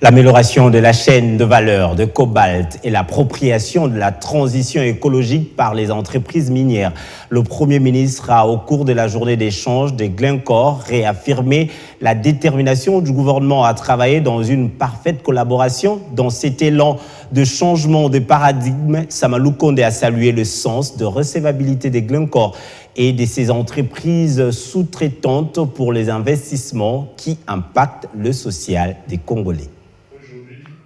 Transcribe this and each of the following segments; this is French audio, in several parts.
L'amélioration de la chaîne de valeur de cobalt et l'appropriation de la transition écologique par les entreprises minières. Le Premier ministre a, au cours de la journée d'échange de Glencore, réaffirmé la détermination du gouvernement à travailler dans une parfaite collaboration. Dans cet élan de changement de paradigme, Samalou Condé a salué le sens de recevabilité de Glencore et de ses entreprises sous-traitantes pour les investissements qui impactent le social des Congolais.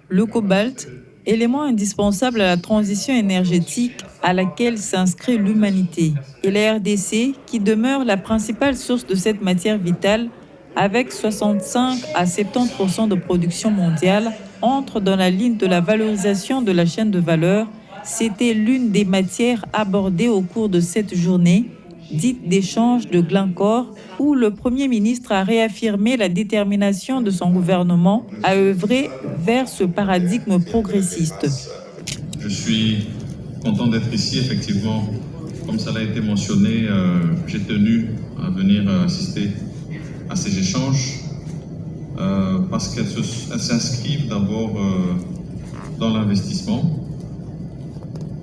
Le cobalt, élément indispensable à la transition énergétique à laquelle s'inscrit l'humanité, et la RDC, qui demeure la principale source de cette matière vitale, avec 65 à 70% de production mondiale, entre dans la ligne de la valorisation de la chaîne de valeur. C'était l'une des matières abordées au cours de cette journée, dite d'échange de Glencore, où le Premier ministre a réaffirmé la détermination de son gouvernement à œuvrer vers ce paradigme progressiste. Je suis content d'être ici, effectivement. Comme ça a été mentionné, j'ai tenu à venir assister à ces échanges parce qu'elles s'inscrivent d'abord dans l'investissement,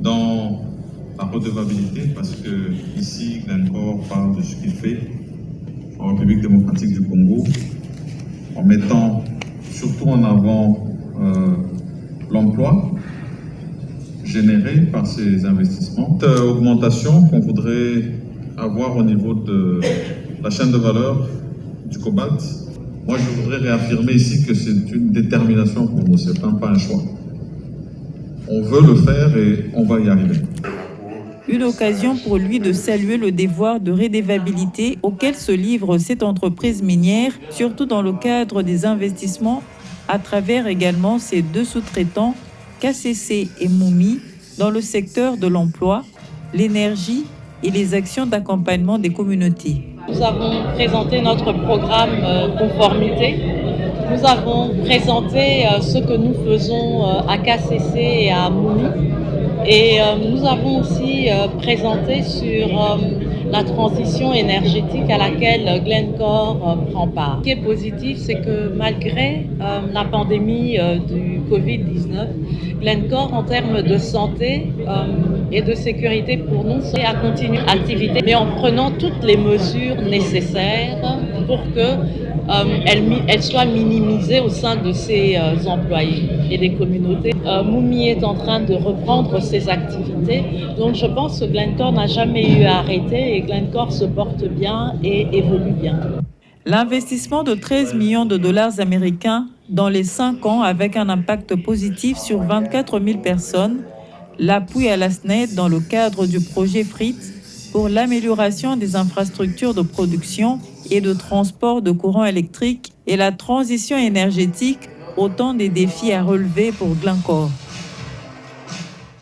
dans la redevabilité, parce que ici, Glencore parle de ce qu'il fait en République démocratique du Congo, en mettant surtout en avant l'emploi généré par ces investissements. Cette augmentation qu'on voudrait avoir au niveau de la chaîne de valeur du cobalt, moi je voudrais réaffirmer ici que c'est une détermination pour nous, c'est pas un choix. On veut le faire et on va y arriver. Une occasion pour lui de saluer le devoir de redevabilité auquel se livre cette entreprise minière, surtout dans le cadre des investissements, à travers également ses deux sous-traitants, KCC et Moumi, dans le secteur de l'emploi, l'énergie et les actions d'accompagnement des communautés. Nous avons présenté notre programme conformité. Nous avons présenté ce que nous faisons à KCC et à Moumi. Et nous avons aussi présenté sur la transition énergétique à laquelle Glencore prend part. Ce qui est positif, c'est que malgré la pandémie du Covid-19, Glencore, en termes de santé et de sécurité pour nous, c'est à continuer l'activité, mais en prenant toutes les mesures nécessaires pour qu'elle soit minimisée au sein de ses employés et des communautés. Moumi est en train de reprendre ses activités, donc je pense que Glencore n'a jamais eu à arrêter et Glencore se porte bien et évolue bien. L'investissement de 13 millions de dollars américains dans les 5 ans avec un impact positif sur 24 000 personnes, l'appui à la SNED dans le cadre du projet FRITZ pour l'amélioration des infrastructures de production et de transport de courant électrique et la transition énergétique, autant des défis à relever pour Glencore.